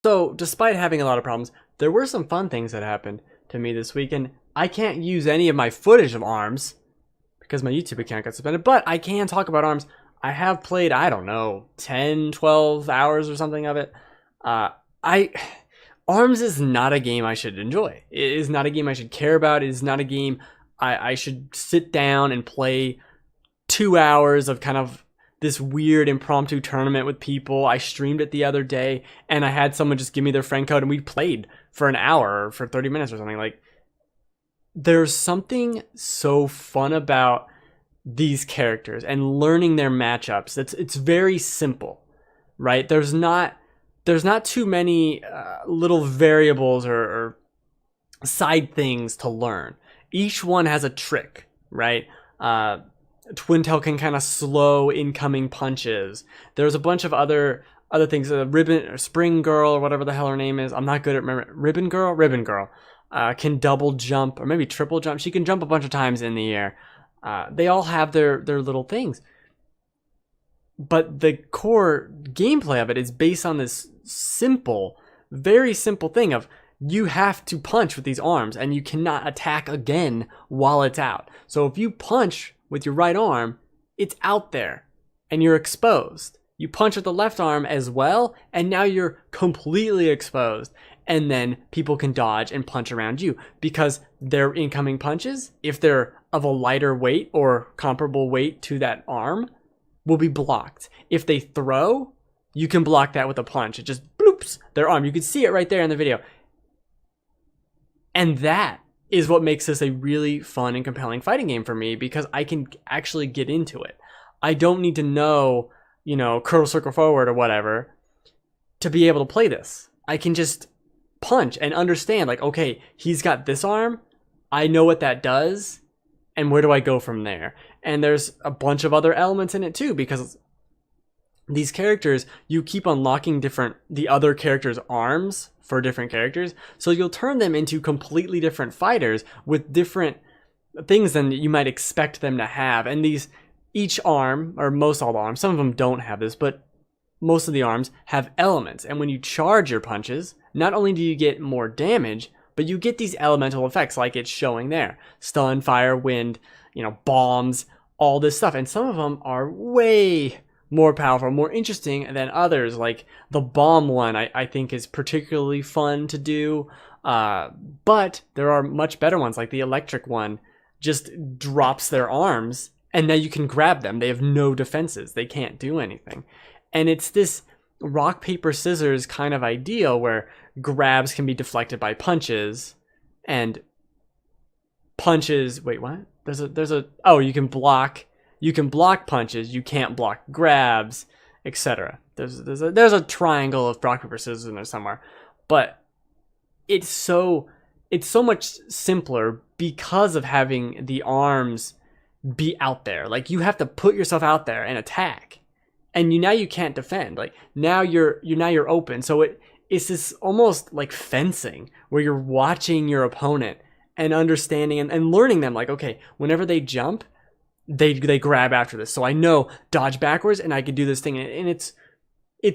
So, despite having a lot of problems, there were some fun things that happened to me this week, and I can't use any of my footage of ARMS because my YouTube account got suspended, but I can talk about ARMS. I have played, I don't know, 10, 12 hours or something of it. I ARMS is not a game I should enjoy. It is not a game I should care about. It is not a game I should sit down and play 2 hours of kind of this weird impromptu tournament with people. I streamed it the other day and I had someone just give me their friend code and we played for an hour or for 30 minutes or something. Like, there's something so fun about these characters and learning their matchups. It's very simple, right? There's not too many little variables or side things to learn. Each one has a trick, right? Twintail can kind of slow incoming punches. There's a bunch of other things. Ribbon or Spring Girl or whatever the hell her name is. I'm not good at remembering. Ribbon Girl can double jump or maybe triple jump. She can jump a bunch of times in the air. They all have their little things. But the core gameplay of it is based on this simple, very simple thing of you have to punch with these arms and you cannot attack again while it's out. So if you punch with your right arm, it's out there and you're exposed. You punch with the left arm as well, and now you're completely exposed. And then people can dodge and punch around you because their incoming punches, if they're of a lighter weight or comparable weight to that arm, will be blocked. If they throw, you can block that with a punch. It just bloops their arm. You can see it right there in the video. And that is what makes this a really fun and compelling fighting game for me, because I can actually get into it. I don't need to know, curl, circle, forward or whatever to be able to play this. I can just punch and understand, like, okay, he's got this arm. I know what that does. And where do I go from there? And there's a bunch of other elements in it too, because these characters, you keep unlocking the other characters' arms for different characters. So you'll turn them into completely different fighters with different things than you might expect them to have. And each arm, or most all the arms, some of them don't have this, but most of the arms have elements. And when you charge your punches, not only do you get more damage, but you get these elemental effects like it's showing there. Stun, fire, wind, bombs, all this stuff. And some of them are way more powerful, more interesting than others. Like the bomb one, I think is particularly fun to do. But there are much better ones, like the electric one just drops their arms and now you can grab them. They have no defenses. They can't do anything. And it's this rock, paper, scissors kind of ideal where grabs can be deflected by punches, and punches, wait, what? You can block punches, you can't block grabs, etc. There's a triangle of rock, paper, scissors in there somewhere. But it's so much simpler because of having the arms be out there. Like, you have to put yourself out there and attack. And now you can't defend. Like, now you're open. So it's this almost like fencing where you're watching your opponent and understanding and learning them. Like, okay, whenever they jump, they grab after this. So I know dodge backwards and I can do this thing. And it's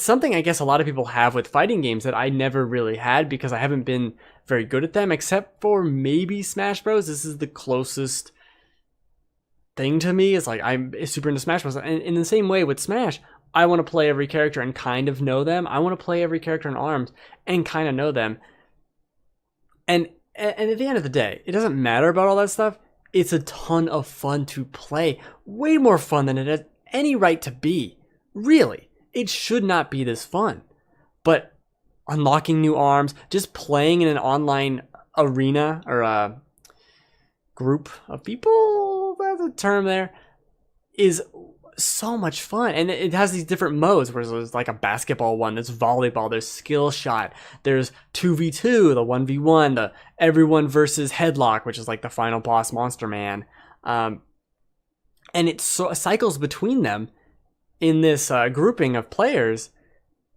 something I guess a lot of people have with fighting games that I never really had because I haven't been very good at them, except for maybe Smash Bros. This is the closest thing to me. It's like I'm super into Smash Bros. And in the same way with Smash, I want to play every character and kind of know them. I want to play every character in ARMS and kind of know them. And at the end of the day, it doesn't matter about all that stuff. It's a ton of fun to play. Way more fun than it has any right to be. Really. It should not be this fun. But unlocking new arms, just playing in an online arena or a group of people, that's a term there, is so much fun. And it has these different modes where there's like a basketball one, there's volleyball, there's skill shot, there's 2v2, the 1v1, the everyone versus headlock, which is like the final boss Monster Man. And it cycles between them in this grouping of players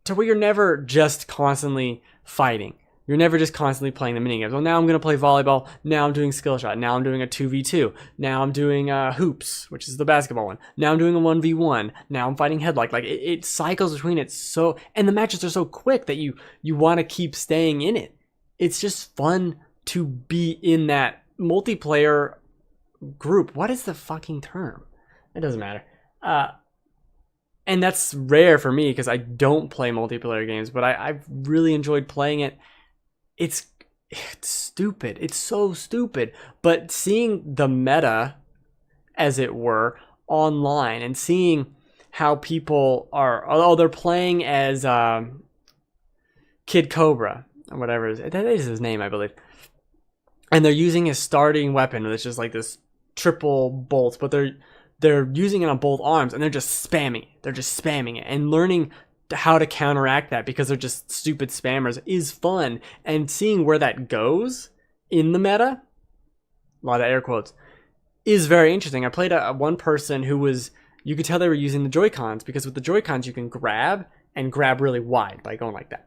to where you're never just constantly fighting. You're never just constantly playing the minigames. Well, now I'm going to play volleyball. Now I'm doing skill shot. Now I'm doing a 2v2. Now I'm doing hoops, which is the basketball one. Now I'm doing a 1v1. Now I'm fighting headlock. Like it cycles between it so, and the matches are so quick that you want to keep staying in it. It's just fun to be in that multiplayer group. What is the fucking term? It doesn't matter. And that's rare for me because I don't play multiplayer games, but I've really enjoyed playing it. It's stupid. It's so stupid. But seeing the meta, as it were, online and seeing how people are, oh, they're playing as Kid Cobra, or whatever. That is his name, I believe. And they're using his starting weapon, which is like this triple bolts, but they're using it on both arms and they're just spamming it. They're just spamming it and learning how to counteract that because they're just stupid spammers is fun. And seeing where that goes in the meta, a lot of air quotes, is very interesting. I played one person who was, you could tell they were using the Joy-Cons because with the Joy-Cons you can grab and grab really wide by going like that,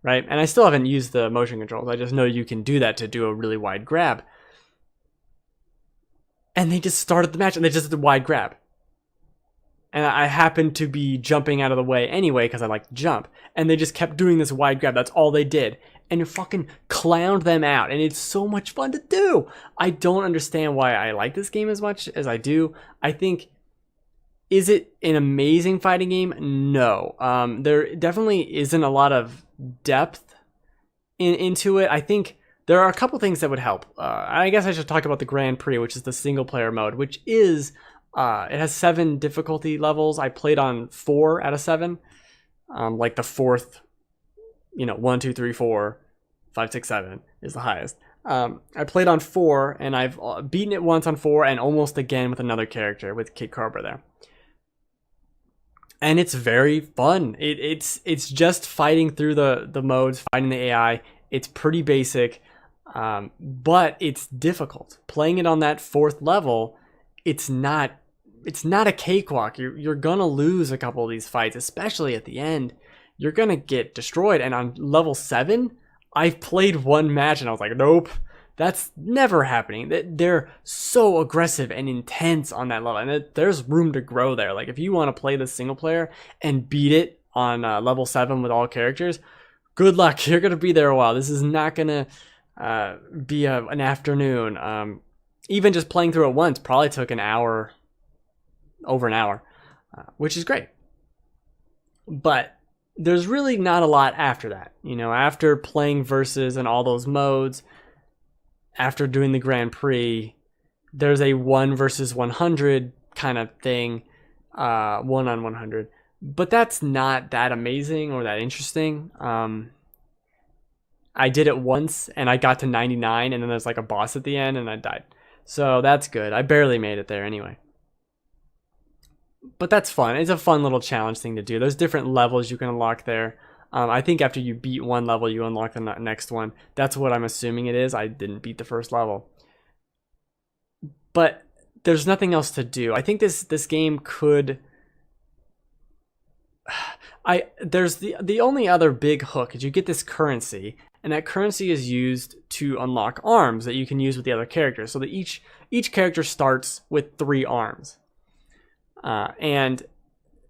right? And I still haven't used the motion controls. I just know you can do that to do a really wide grab. And they just started the match and they just did the wide grab. And I happened to be jumping out of the way anyway because I like to jump. And they just kept doing this wide grab. That's all they did. And it fucking clowned them out. And it's so much fun to do. I don't understand why I like this game as much as I do. I think, is it an amazing fighting game? No. There definitely isn't a lot of depth into it. I think there are a couple things that would help. I guess I should talk about the Grand Prix, which is the single player mode, which is, it has 7 difficulty levels. I played on 4 out of 7. Like the fourth, 1, 2, 3, 4, 5, 6, 7 is the highest. I played on 4 and I've beaten it once on 4 and almost again with another character with Kid Cobra there. And it's very fun. It's just fighting through the modes, fighting the AI. It's pretty basic, but it's difficult. Playing it on that 4th level, it's not a cakewalk. You're gonna lose a couple of these fights, especially at the end. You're gonna get destroyed. And on level 7, I've played one match and I was like, nope, that's never happening. They're so aggressive and intense on that level, and there's room to grow there. Like if you want to play the single player and beat it on level 7 with all characters, good luck. You're gonna be there a while. This is not gonna be an afternoon. Even just playing through it once probably took over an hour, which is great. But there's really not a lot after that. After playing Versus and all those modes, after doing the Grand Prix, there's a 1 versus 100 kind of thing, 1 on 100. But that's not that amazing or that interesting. I did it once and I got to 99 and then there's like a boss at the end and I died. So that's good. I barely made it there anyway. But that's fun. It's a fun little challenge thing to do. There's different levels you can unlock there. I think after you beat one level, you unlock the next one. That's what I'm assuming it is. I didn't beat the first level. But there's nothing else to do. I think this game could... There's the only other big hook is you get this currency, and that currency is used to unlock arms that you can use with the other characters. So that each character starts with 3 arms. And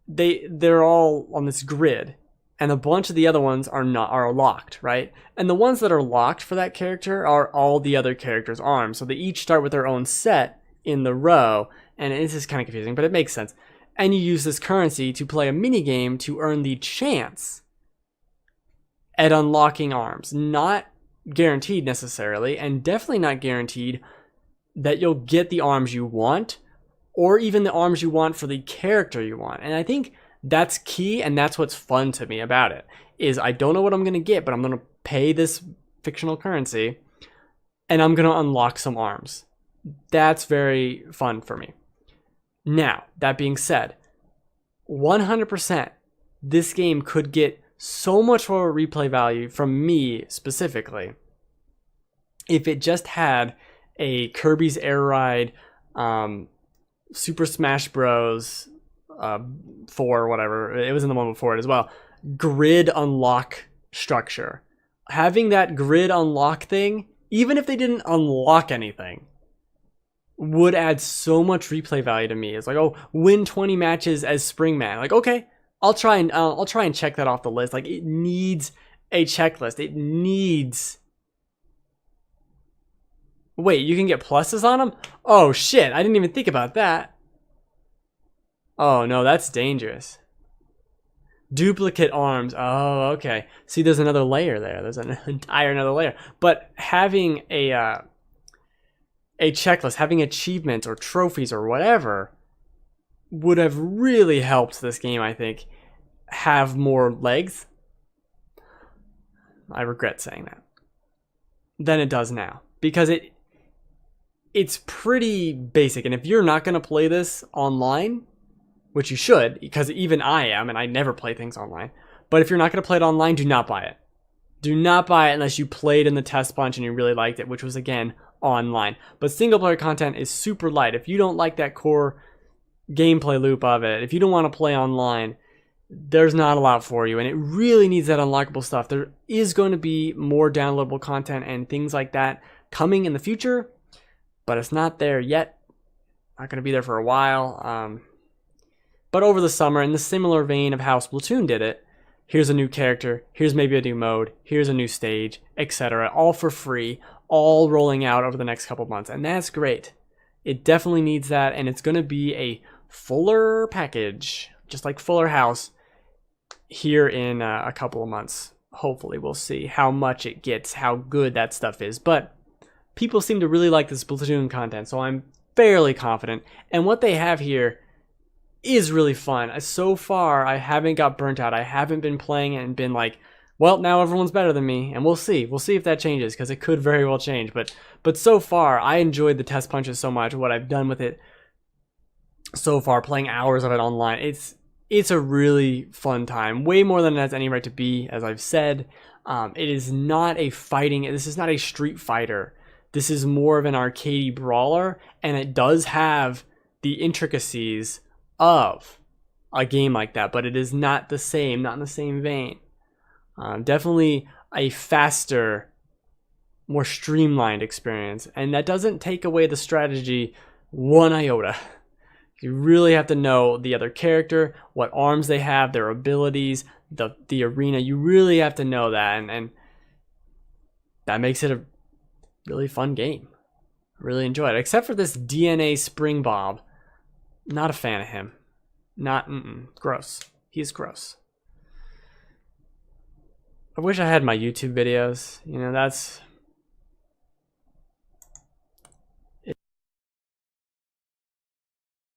they're all on this grid, and a bunch of the other ones are locked, right? And the ones that are locked for that character are all the other characters' arms. So they each start with their own set in the row, and this is kind of confusing, but it makes sense. And you use this currency to play a mini game to earn the chance at unlocking arms. Not guaranteed necessarily, and definitely not guaranteed that you'll get the arms you want, or even the arms you want for the character you want. And I think that's key, and that's what's fun to me about it, is I don't know what I'm going to get, but I'm going to pay this fictional currency, and I'm going to unlock some arms. That's very fun for me. Now, that being said, 100%, this game could get so much more replay value from me specifically if it just had a Kirby's Air Ride, Super Smash Bros. 4 or whatever, it was in the one before it as well, grid unlock structure. having that grid unlock thing, even if they didn't unlock anything, would add so much replay value to me. It's like, oh, win 20 matches as Springman. Like, okay, I'll try and check that off the list. Like, it needs a checklist. It needs. Wait, you can get pluses on them? Oh shit, I didn't even think about that. Oh no, that's dangerous. Duplicate arms. Oh, okay. See, there's another layer there. There's an entire another layer. But having a checklist, having achievements or trophies or whatever would have really helped this game, I think, have more legs. I regret saying that. Than it does now. Because it's pretty basic. And if you're not going to play this online, which you should, because even I am, and I never play things online. But if you're not going to play it online, do not buy it. Do not buy it unless you played in the test punch and you really liked it, which was, again, online. But single player content is super light. If you don't like that core gameplay loop of it, if you don't want to play online, there's not a lot for you. And it really needs that unlockable stuff. There is going to be more downloadable content and things like that coming in the future, but it's not there yet. Not going to be there for a while. But over the summer, in the similar vein of how Splatoon did it, here's a new character, here's maybe a new mode, here's a new stage, etc. All for free, all rolling out over the next couple months. And that's great. It definitely needs that, and it's going to be a fuller package, just like Fuller House, here in a couple of months. Hopefully, we'll see how much it gets, how good that stuff is. But people seem to really like the Splatoon content, so I'm fairly confident. And what they have here is really fun. So far, I haven't got burnt out. I haven't been playing it and been like, well, now everyone's better than me. And we'll see. We'll see if that changes, because it could very well change. But so far, I enjoyed the test punches so much, what I've done with it so far, playing hours of it online. It's a really fun time. Way more than it has any right to be, as I've said. It is not a fighting... This is not a Street Fighter. This is more of an arcadey brawler, and it does have the intricacies of a game like that, but it is not the same, not in the same vein. Definitely a faster, more streamlined experience, and that doesn't take away the strategy one iota. You really have to know the other character, what arms they have, their abilities, the arena. You really have to know that, and that makes it a really fun game. I really enjoy it, except for this DNA Springbob. Not a fan of him. Gross. He's gross. I wish I had my YouTube videos. You know, that's